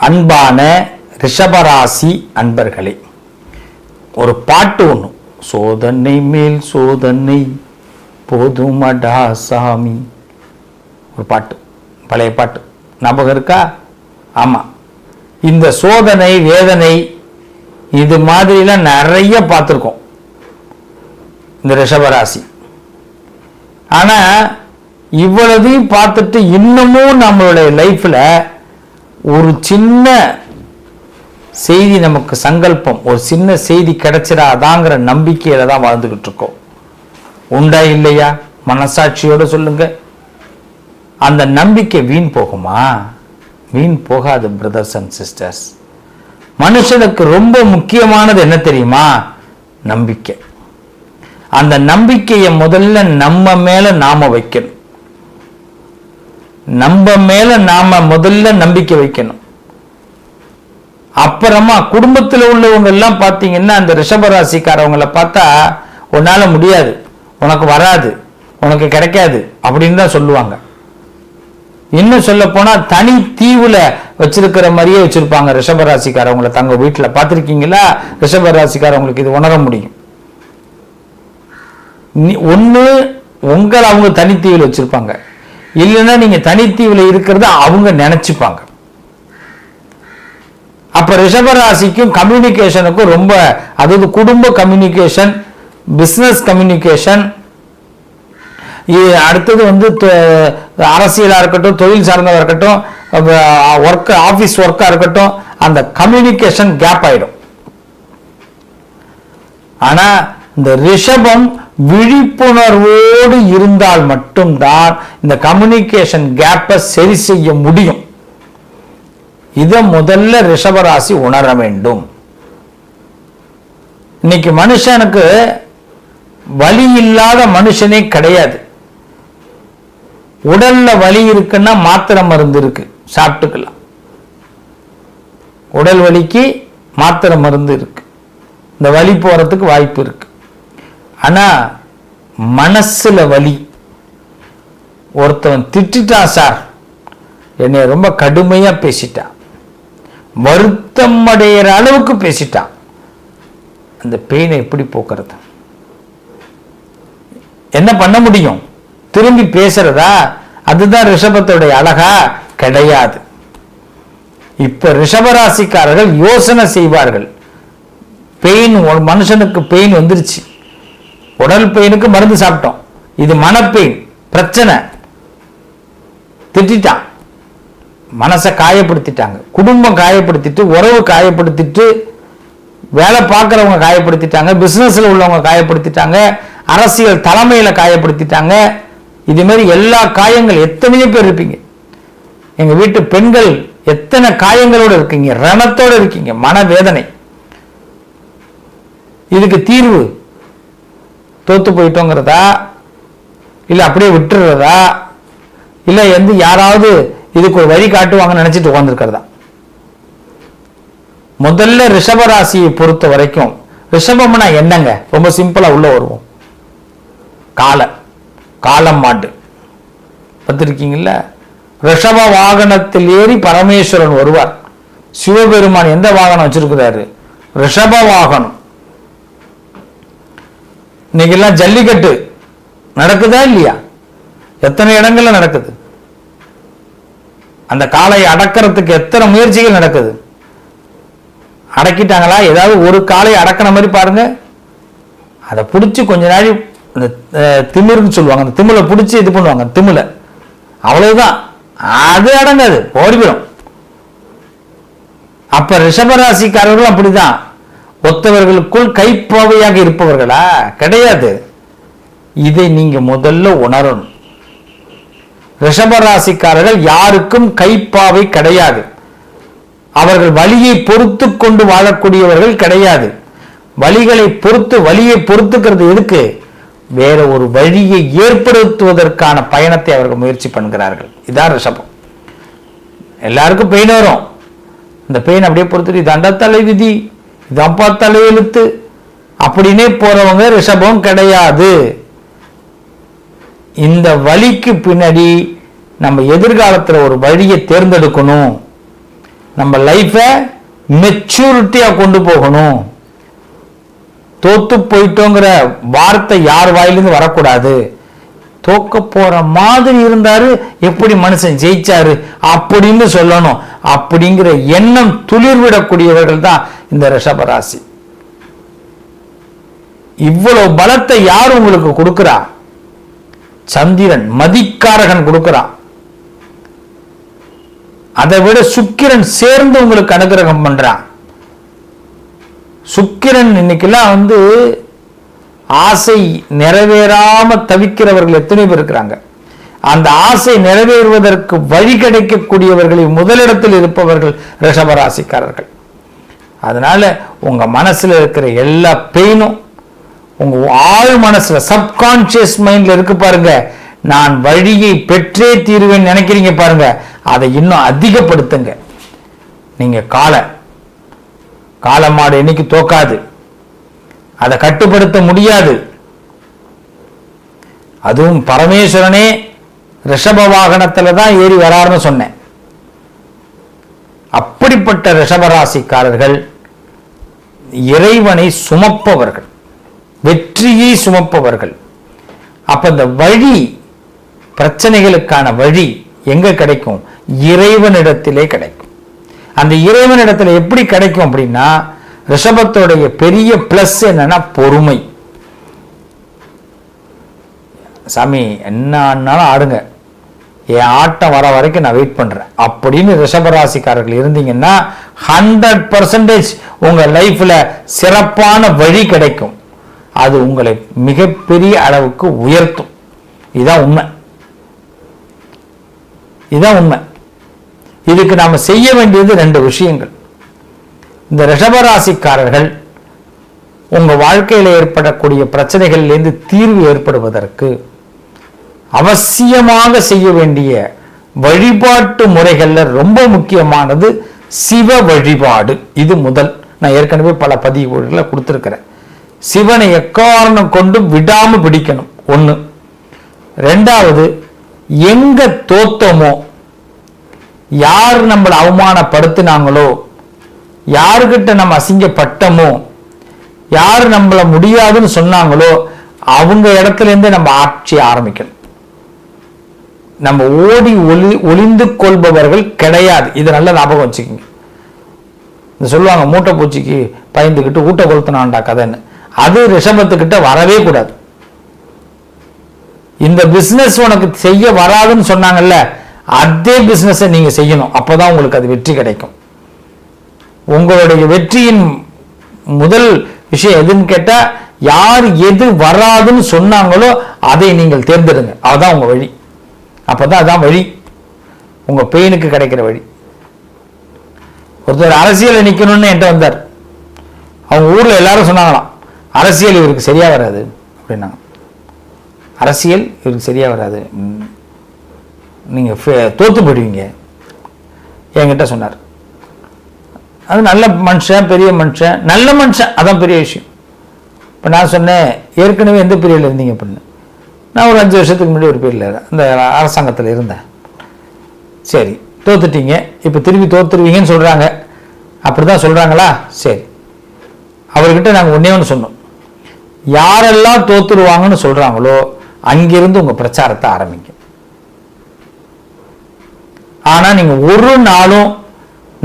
அன்பான ரிஷபராசி அன்பர்களே, ஒரு பாட்டு ஒன்று, சோதனை மேல் சோதனை போதுமடா சாமி, ஒரு பாட்டு, பழைய பாட்டு ஞாபகம் இருக்கா? ஆமாம். இந்த சோதனை வேதனை இது மாதிரிலாம் நிறைய பார்த்துருக்கோம் இந்த ரிஷபராசி. ஆனால் இவ்வளதையும் பார்த்துட்டு இன்னமும் நம்மளுடைய லைஃப்பில் ஒரு சின்ன செய்தி, நமக்கு சங்கல்பம், ஒரு சின்ன செய்தி கிடைச்சிடாதாங்கிற நம்பிக்கையில தான் வாழ்ந்துகிட்டு இருக்கோம். உண்டா இல்லையா? மனசாட்சியோட சொல்லுங்க. அந்த நம்பிக்கை வீண் போகுமா? வீண் போகாது பிரதர்ஸ் அண்ட் சிஸ்டர்ஸ். மனுஷனுக்கு ரொம்ப முக்கியமானது என்ன தெரியுமா? நம்பிக்கை. அந்த நம்பிக்கையை முதல்ல நம்ம மேல நாம வைக்கணும். நம்ம மேல நாம முதல்ல நம்பிக்கை வைக்கணும். அப்புறமா குடும்பத்தில் உள்ளவங்க எல்லாம் பார்த்தீங்கன்னா அந்த ரிஷபராசிக்காரவங்களை பார்த்தா உன்னால முடியாது, உனக்கு வராது, உனக்கு கிடைக்காது அப்படின்னு தான் சொல்லுவாங்க. இன்னும் சொல்ல போனா தனி தீவுல வச்சிருக்கிற மாதிரியே வச்சிருப்பாங்க ரிஷபராசிக்காரவங்களை. தங்க வீட்டுல பார்த்திருக்கீங்களா? ரிஷபராசிக்காரவங்களுக்கு இது உணர முடியும். ஒண்ணு உங்களை அவங்க தனித்தீவில் வச்சிருப்பாங்க, இல்லைன்னா நீங்க தனித்தீவில் இருக்கிறத அவங்க நினைச்சுப்பாங்க. அப்ப ரிஷபராசிக்கும் கம்யூனிகேஷனுக்கும் ரொம்ப, அதாவது குடும்ப கம்யூனிகேஷன், பிசினஸ் கம்யூனிகேஷன், அடுத்தது அரசியலா இருக்கட்டும், தொழில் சார்ந்ததா இருக்கட்டும், ஒர்க், ஆபீஸ் ஒர்க்கா இருக்கட்டும், அந்த கம்யூனிகேஷன் கேப் ஆயிடும். ஆனா இந்த ரிஷபம் விழிப்புணர்வோடு இருந்தால் மட்டும்தான் இந்த கம்யூனிகேஷன் கேப்பை சரி செய்ய முடியும். இதை முதல்ல ரிஷபராசி உணர வேண்டும். இன்னைக்கு மனுஷனுக்கு வலி இல்லாத மனுஷனே கிடையாது. உடல்ல வலி இருக்குன்னா மாத்திரை மருந்து இருக்கு, சாப்பிட்டுக்கலாம். உடல் வலிக்கு மாத்திரை மருந்து இருக்கு, இந்த வலி போறதுக்கு வாய்ப்பு இருக்கு. ஆனா மனசுல வலி, ஒருத்தவன் திட்டான் சார், என்னை ரொம்ப கடுமையா பேசிட்டான், வருத்தம் அடைகிற அளவுக்கு பேசிட்டான், அந்த பெயினை எப்படி போக்குறது? என்ன பண்ண முடியும்? திரும்பி பேசுறதா? அதுதான் ரிஷபத்துடைய அழகா? கிடையாது. இப்ப ரிஷபராசிக்காரர்கள் யோசனை செய்வார்கள். பெயின், ஒரு மனுஷனுக்கு பெயின் வந்துருச்சு, உடல் பெயினுக்கு மருந்து சாப்பிட்டோம், இது மனப்பெயின் பிரச்சனை, திட்டான், மனசை காயப்படுத்திட்டாங்க, குடும்பம் காயப்படுத்திட்டு, உறவு காயப்படுத்திட்டு, வேலை பார்க்குறவங்க காயப்படுத்திட்டாங்க, பிசினஸ்ல உள்ளவங்க காயப்படுத்திட்டாங்க, அரசியல் தலைமையில காயப்படுத்திட்டாங்க. இது மாதிரி எல்லா காயங்கள், எத்தனையோ பேர் இருப்பீங்க. எங்க வீட்டு பெண்கள் எத்தனை காயங்களோடு இருக்கீங்க, ரணத்தோடு இருக்கீங்க, மனவேதனை. இதுக்கு தீர்வு தோத்து போயிட்டோங்கிறதா, இல்ல அப்படியே விட்டுறதா, இல்ல யாராவது இதுக்கு ஒரு வழி காட்டுவாங்கன்னு நினைச்சிட்டு உட்கார்ந்துருக்கிறதா? முதல்ல ரிஷபராசியை பொறுத்த வரைக்கும், ரிஷபம்னா என்னங்க? ரொம்ப சிம்பிளா உள்ள வருவோம். காலம் மாட்டு பார்த்திருக்கீங்கல்ல? ரிஷப வாகனத்தில் ஏறி பரமேஸ்வரன் வருவார். சிவபெருமான் எந்த வாகனம் வச்சிருக்கிறாரு? ரிஷப வாகனம். இன்னைக்கு எல்லாம் ஜல்லிக்கட்டு நடக்குதா இல்லையா? எத்தனை இடங்கள்ல நடக்குது. அந்த காளையை அடக்கிறதுக்கு எத்தனை முயற்சிகள் நடக்குது. அடக்கிட்டாங்களா? ஏதாவது ஒரு காளையை அடக்கின மாதிரி பாருங்க. அதை பிடிச்சி கொஞ்ச நாள் திமிருன்னு சொல்லுவாங்க, அந்த திமிலை பிடிச்சி இது பண்ணுவாங்க, திமிலை, அவ்வளவுதான், அது அடங்காது, ஓடிவிடும். அப்ப ரிஷபராசிக்காரர்கள் அப்படிதான். ஒத்தவர்களுக்குள் கைப்பாவையாக இருப்பவர்களா? கிடையாது. இதை நீங்க முதல்ல உணரணும். ரிஷபராசிக்காரர்கள் யாருக்கும் கைப்பாவை கிடையாது. அவர்கள் வலியை பொறுத்து கொண்டு வாழக்கூடியவர்கள் கிடையாது. வலிகளை பொறுத்து, வலியை பொறுத்துக்கிறது எதுக்கு? வேற ஒரு வழியை ஏற்படுத்துவதற்கான பயணத்தை அவர்கள் முயற்சி பண்ணுகிறார்கள். இதான் ரிஷபம். எல்லாருக்கும் பெயின் வரும், இந்த பெயின் அப்படியே பொறுத்துட்டு இதாண்டா தலை விதி, இதப்பா தலையெழுத்து அப்படின்னே போறவங்க ரிஷபம் கிடையாது. இந்த வலிக்கு பின்னாடி நம்ம எதிர்காலத்தில் ஒரு வழியை தேர்ந்தெடுக்கணும். நம்ம லைஃபை மெச்சூரிட்டியா கொண்டு போகணும். தோத்து போயிட்டோங்கிற வார்த்தை யார் வாயிலிருந்து வரக்கூடாது. தோக்க போற மாதிரி இருந்தாரு, எப்படி மனுஷன் ஜெயிச்சாரு அப்படின்னு சொல்லணும். அப்படிங்கிற எண்ணம் துளிர்விடக்கூடியவர்கள் தான் இந்த ரிஷபராசி. இவ்வளவு பலத்தை யார் உங்களுக்கு கொடுக்கிறா? சந்திரன் மதிக்காரகன் கொடுக்கிறான். அதை விட சுக்கிரன் சேர்ந்து உங்களுக்கு அனுகிரகம் பண்றான். சுக்கிரன் இன்னைக்கெல்லாம் ஆசை நிறைவேறாம தவிக்கிறவர்கள் எத்தனை பேர் இருக்கிறாங்க. அந்த ஆசை நிறைவேறுவதற்கு வழி கிடைக்கக்கூடியவர்களில் முதலிடத்தில் இருப்பவர்கள் ரிஷபராசிக்காரர்கள். அதனால உங்க மனசுல இருக்கிற எல்லா பெயினும் உங்க ஆழ் மனசுல சப்கான்சியஸ் மைண்ட்ல இருக்கு பாருங்க, நான் வழியை பெற்றே தீருவேன் நினைக்கிறீங்க பாருங்க, அதை இன்னும் அதிகப்படுத்துங்க. நீங்க காலமாடு என்னைக்கு தோக்காது, அதை கட்டுப்படுத்த முடியாது. அதுவும் பரமேஸ்வரனே ரிஷப வாகனத்துல தான் ஏறி வராருன்னு சொன்னேன். அப்படிப்பட்ட ரிஷபராசிக்காரர்கள் இறைவனை சுமப்பவர்கள், வெற்றியை சுமப்பவர்கள். அப்ப இந்த வழி, பிரச்சனைகளுக்கான வழி எங்க கிடைக்கும்? இறைவனிடத்திலே கிடைக்கும். அந்த இறைவனிடத்துல எப்படி கிடைக்கும் அப்படின்னா, ரிஷபத்தோடைய பெரிய பிளஸ் என்னன்னா பொறுமை. சாமி என்னாலும் ஆடுங்க, என் ஆட்டம் வர வரைக்கும் நான் வெயிட் பண்றேன் அப்படின்னு ரிஷபராசிக்காரர்கள் இருந்தீங்கன்னா 100% உங்க லைஃப்ல சிறப்பான வழி கிடைக்கும். அது உங்களை மிகப்பெரிய அளவுக்கு உயர்த்தும். இதுதான் உண்மை. இதுக்கு நாம செய்ய வேண்டியது 2 விஷயங்கள். இந்த ரிஷபராசிக்காரர்கள் உங்க வாழ்க்கையில் ஏற்படக்கூடிய பிரச்சனைகளிலிருந்து தீர்வு ஏற்படுவதற்கு அவசியமாக செய்ய வேண்டிய வழிபாட்டு முறைகள்ல ரொம்ப முக்கியமானது சிவ வழிபாடு. இது முதல். நான் ஏற்கனவே பல பதிவுகளை கொடுத்திருக்கிறேன். சிவனை எக்காரணம் கொண்டு விடாம பிடிக்கணும். 1. 2வது, எங்க தோத்தமோ, யார் நம்மளை அவமானப்படுத்தினாங்களோ, யாருக்கிட்ட நம்ம அசிங்கப்பட்டமோ, யார் நம்மள முடியாதுன்னு சொன்னாங்களோ அவங்க இடத்துல இருந்து நம்ம ஆட்சி ஆரம்பிக்கணும். நம்ம ஓடி ஒளிந்து கொள்பவர்கள் கிடையாது. இது நல்ல ஞாபகம் வச்சுக்கோங்க. சொல்லுவாங்க மூட்டை பூச்சிக்கு பயந்துக்கிட்டு ஊட்ட கொளுத்தினான்டா கதைன்னு. அது ரிஷபத்துக்கிட்ட வரவே கூடாது. இந்த பிசினஸ் உனக்கு செய்ய வராதுன்னு சொன்னாங்கல்ல, அதே பிசினஸ் நீங்க செய்யணும். அப்பதான் உங்களுக்கு அது வெற்றி கிடைக்கும். உங்களுடைய வெற்றியின் முதல் விஷயம் எதுன்னு கேட்டா, யார் எது வராதுன்னு சொன்னாங்களோ அதை நீங்கள் தேர்ந்தெடுங்க. அதுதான் உங்க வழி. அப்பதான் அதான் வழி, உங்க பெயினுக்கு கிடைக்கிற வழி. ஒருத்தர் அரசியல் நிக்கணும்னு என்கிட்ட வந்தார். அவங்க ஊர்ல எல்லாரும் சொன்னாங்களாம், அரசியல் இவருக்கு சரியா வராது அப்படின்னாங்க. அரசியல் இவருக்கு சரியா வராது, நீங்க தோத்து போயிடுவீங்க என்கிட்ட சொன்னார். அது நல்ல மனுஷன், பெரிய மனுஷன், நல்ல மனுஷன், அதான் பெரிய விஷயம். இப்போ நான் சொன்னேன், ஏற்கனவே எந்த பீரியடில் இருந்தீங்க அப்படின்னு. நான் ஒரு 5 வருஷத்துக்கு முன்னாடி ஒரு பீரியடில் அந்த அரசாங்கத்தில் இருந்தேன். சரி, தோத்துட்டீங்க, இப்போ திரும்பி தோத்துருவீங்கன்னு சொல்கிறாங்க. அப்படி தான் சொல்கிறாங்களா? சரி, அவர்கிட்ட நாங்கள் ஒன்று சொன்னோம், யாரெல்லாம் தோத்துருவாங்கன்னு சொல்கிறாங்களோ அங்கிருந்து உங்கள் பிரச்சாரத்தை ஆரம்பிங்க. ஆனால் நீங்கள் ஒரு நாளும்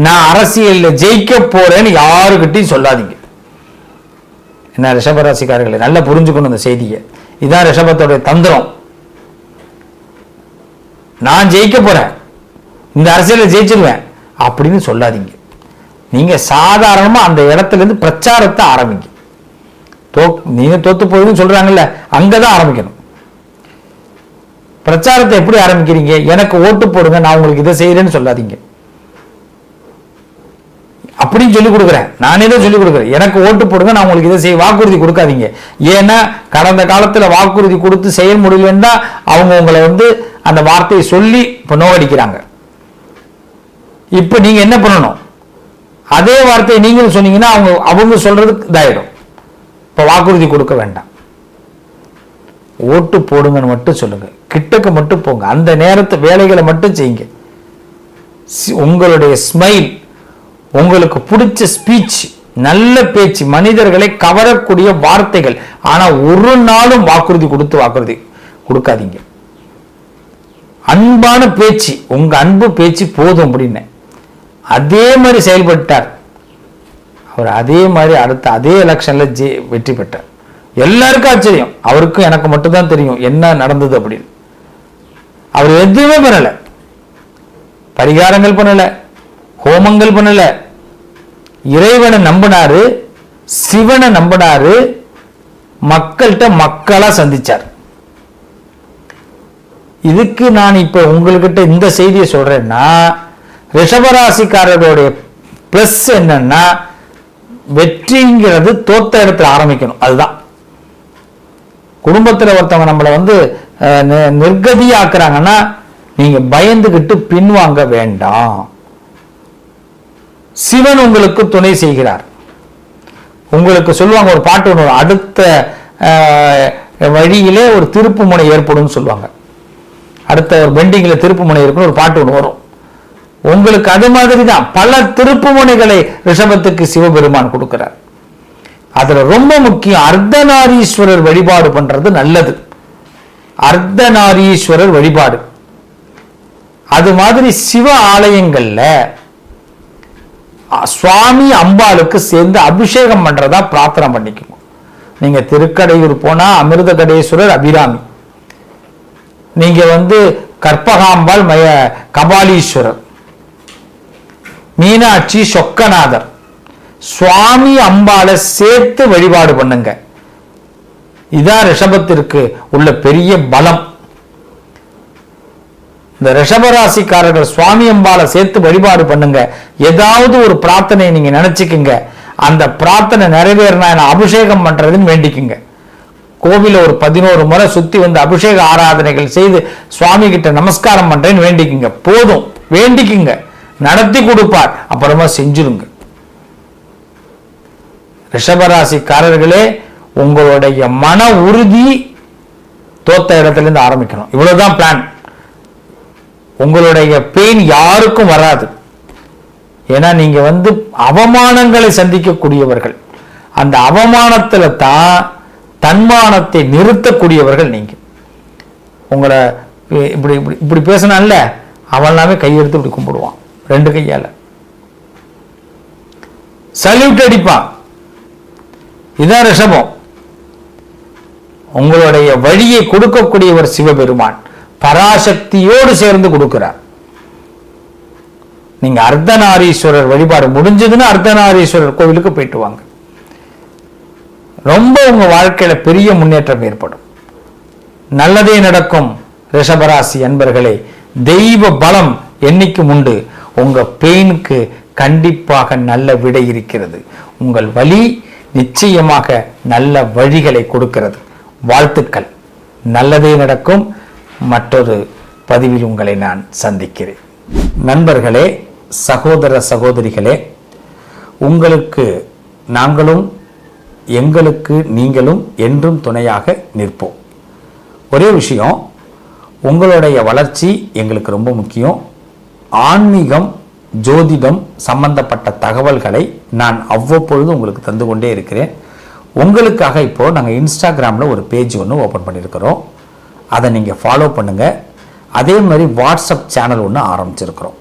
நான் அரசியலில் ஜெயிக்க போறேன்னு யாருக்கிட்டையும் சொல்லாதீங்க. என்ன ரிஷபராசிக்காரர்களை நல்லா புரிஞ்சுக்கணும் இந்த செய்தியை. இதுதான் ரிஷபத்தோடைய தந்திரம். நான் ஜெயிக்க போறேன், இந்த அரசியலில் ஜெயிச்சிருவேன் அப்படின்னு சொல்லாதீங்க. நீங்க சாதாரணமா அந்த இடத்துல இருந்து பிரச்சாரத்தை ஆரம்பிங்க. நீங்க தோத்து போகுதுன்னு சொல்றாங்கல்ல, அங்கதான் ஆரம்பிக்கணும். பிரச்சாரத்தை எப்படி ஆரம்பிக்கிறீங்க? எனக்கு ஓட்டு போடுங்க, நான் உங்களுக்கு இதை செய்யறேன்னு சொல்லாதீங்க. அப்படின்னு சொல்லிக் கொடுக்குறேன், நானே தான் சொல்லிக் கொடுக்குறேன். எனக்கு ஓட்டு போடுங்க, நான் உங்களுக்கு இதை செய்ய வாக்குறுதி கொடுக்காதீங்க. ஏன்னா கடந்த காலத்துல வாக்குறுதி கொடுத்து செய்ய முடியலன்னா அவங்க உங்களை அந்த வார்த்தையை சொல்லி இப்ப நோக்கடிக்கிறாங்க. இப்ப நீங்க என்ன பண்ணணும்? அதே வார்த்தையை நீங்களும் சொன்னீங்கன்னா அவங்க சொல்றதுக்கு இதாயிடும். இப்ப வாக்குறுதி கொடுக்க வேண்டாம், ஓட்டு போடுங்கன்னு மட்டும் சொல்லுங்க. கிட்டக்கு மட்டும் போங்க, அந்த நேரத்து வேலைகளை மட்டும் செய்யுங்க. உங்களுடைய ஸ்மைல், உங்களுக்கு பிடிச்ச ஸ்பீச், நல்ல பேச்சு, மனிதர்களை கவரக்கூடிய வார்த்தைகள். ஆனா ஒரு நாளும் வாக்குறுதி கொடுக்காதீங்க. அன்பான பேச்சு, உங்க அன்பு பேச்சு போதும் அப்படின்னு அதே மாதிரி செயல்பட்டார் அவர். அதே மாதிரி அடுத்த அதே எலெக்ஷன்ல வெற்றி பெற்றார். எல்லாருக்கும் ஆச்சரியம். அவருக்கும் எனக்கு மட்டும்தான் தெரியும் என்ன நடந்தது அப்படின்னு. அவர் எதுவுமே பண்ணல, பரிகாரங்கள் பண்ணல, ஹோமங்கள் பண்ணல. இறைவனை நம்பினாரு, சிவனை நம்பினாரு, மக்கள்கிட்ட மக்களா சந்திச்சார். இதுக்கு நான் இப்ப உங்ககிட்ட இந்த செய்தியை சொல்றேன்னா, ரிஷபராசிக்காரர்களுடைய பிளஸ் என்னன்னா, வெற்றிங்கிறது தோத்த இடத்துல ஆரம்பிக்கணும். அதுதான் குடும்பத்தில் ஒருத்தவங்க நம்மளை நிர்கதியாக்குறாங்கன்னா நீங்க பயந்துகிட்டு பின்வாங்க வேண்டாம். சிவன் உங்களுக்கு துணை செய்கிறார். உங்களுக்கு சொல்லுவாங்க ஒரு பாட்டு ஒன்று, அடுத்த வழியிலே ஒரு திருப்பு முனை ஏற்படும் சொல்லுவாங்க. அடுத்த ஒரு பெண்டிங்ல திருப்பு முனை இருக்குன்னு ஒரு பாட்டு ஒன்று வரும். உங்களுக்கு அது மாதிரி தான் பல திருப்பு முனைகளை ரிஷபத்துக்கு சிவபெருமான் கொடுக்கிறார். அதுல ரொம்ப முக்கியம் அர்த்தநாரீஸ்வரர் வழிபாடு பண்றது நல்லது. அர்த்தநாரீஸ்வரர் வழிபாடு, அது மாதிரி சிவ ஆலயங்கள்ல சுவாமி அம்பாளுக்கு சேர்ந்து அபிஷேகம் பண்றதா பிரார்த்தனை பண்ணிக்கணும். நீங்க திருக்கடையூர் போனா அமிர்த கடேஸ்வரர் அபிராமி, நீங்க கற்பகாம்பாள் கபாலீஸ்வரர், மீனாட்சி சொக்கநாதர், சுவாமி அம்பாளை சேர்த்து வழிபாடு பண்ணுங்க. இதான் ரிஷபத்திற்கு உள்ள பெரிய பலம். இந்த ரிஷபராசிக்காரர்கள் சுவாமி அம்பாளை சேர்த்து வழிபாடு பண்ணுங்க. ஏதாவது ஒரு பிரார்த்தனை நீங்க நினைச்சுக்குங்க, அந்த பிரார்த்தனை நிறைவேறினா அபிஷேகம் பண்றதுன்னு வேண்டிக்குங்க. கோவில ஒரு 11 முறை சுத்தி அபிஷேக ஆராதனைகள் செய்து சுவாமி கிட்ட நமஸ்காரம் பண்றேன்னு வேண்டிக்குங்க. போதும், வேண்டிக்குங்க, நடத்தி கொடுப்பார். அப்புறமா செஞ்சிருங்க. ரிஷபராசிக்காரர்களே, உங்களுடைய மன உறுதி தோத்த இடத்துல இருந்து ஆரம்பிக்கணும். இவ்வளவுதான் பிளான். உங்களுடைய பெயின் யாருக்கும் வராது. ஏன்னா நீங்க அவமானங்களை சந்திக்கக்கூடியவர்கள். அந்த அவமானத்துல தான் தன்மானத்தை நிறுத்தக்கூடியவர்கள் நீங்க. உங்களை இப்படி இப்படி பேசினான்ல, அவனாவே கையெடுத்து இப்படி கும்பிடுவான், 2 கையால சல்யூட் அடிப்பான். இதான் ரிஷபம். உங்களுடைய வழியை கொடுக்கக்கூடியவர் சிவபெருமான் பராசக்தியோடு சேர்ந்து கொடுக்கிறார். நீங்க அர்த்தநாரீஸ்வரர் வழிபாடு முடிஞ்சதுன்னா அர்த்தநாரீஸ்வரர் கோவிலுக்கு போயிட்டு வாங்க. ரொம்ப உங்க வாழ்க்கையில பெரிய முன்னேற்றம் ஏற்படும். நல்லதே நடக்கும். ரிஷபராசி அன்பர்களே, தெய்வ பலம் என்னைக்கும் உண்டு. உங்க பெயினுக்கு கண்டிப்பாக நல்ல விடை இருக்கிறது. உங்கள் வழி நிச்சயமாக நல்ல வழிகளை கொடுக்கிறது. வாழ்த்துக்கள். நல்லதே நடக்கும். மற்றொரு பதிவில் உங்களை நான் சந்திக்கிறேன். நண்பர்களே, சகோதர சகோதரிகளே, உங்களுக்கு நாங்களும் எங்களுக்கு நீங்களும் என்றும் துணையாக நிற்போம். ஒரே விஷயம், உங்களுடைய வளர்ச்சி எங்களுக்கு ரொம்ப முக்கியம். ஆன்மீகம், ஜோதிடம் சம்பந்தப்பட்ட தகவல்களை நான் அவ்வப்பொழுது உங்களுக்கு தந்து கொண்டே இருக்கிறேன். உங்களுக்காக இப்போ நாங்கள் இன்ஸ்டாகிராமில் ஒரு பேஜ் ஒன்று ஓப்பன் பண்ணியிருக்கிறோம். அதை நீங்கள் ஃபாலோ பண்ணுங்கள். அதே மாதிரி வாட்ஸ்அப் சேனல் ஒன்று ஆரம்பிச்சிருக்கிறோம்.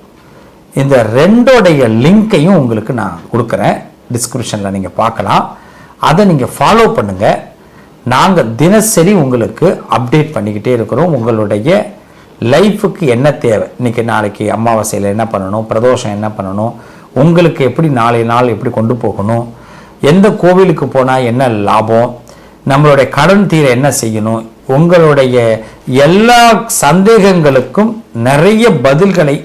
இந்த 2 லிங்கையும் உங்களுக்கு நான் கொடுக்குறேன். டிஸ்கிரிப்ஷனில் நீங்கள் பார்க்கலாம். அதை நீங்கள் ஃபாலோ பண்ணுங்கள். நாங்கள் தினசரி உங்களுக்கு அப்டேட் பண்ணிக்கிட்டே இருக்கிறோம். உங்களுடைய லைஃபுக்கு என்ன தேவை, இன்றைக்கி நாளைக்கு அமாவாசையில் என்ன பண்ணணும், பிரதோஷம் என்ன பண்ணணும், உங்களுக்கு எப்படி நாளை நாள் எப்படி கொண்டு போகணும், எந்த கோவிலுக்கு போனால் என்ன லாபம், நம்மளுடைய கடன் தீர என்ன செய்யணும், உங்களுடைய எல்லா சந்தேகங்களுக்கும் நிறைய பதில்களை,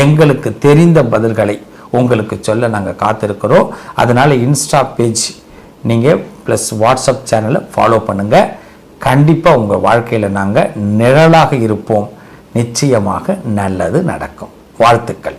எங்களுக்கு தெரிந்த பதில்களை உங்களுக்கு சொல்ல நாங்கள் காத்திருக்கிறோம். அதனால் இன்ஸ்டா பேஜ் நீங்கள் ப்ளஸ் வாட்ஸ்அப் சேனலை ஃபாலோ பண்ணுங்கள். கண்டிப்பாக உங்கள் வாழ்க்கையில் நாங்கள் நிழலாக இருப்போம். நிச்சயமாக நல்லது நடக்கும். வாழ்த்துக்கள்.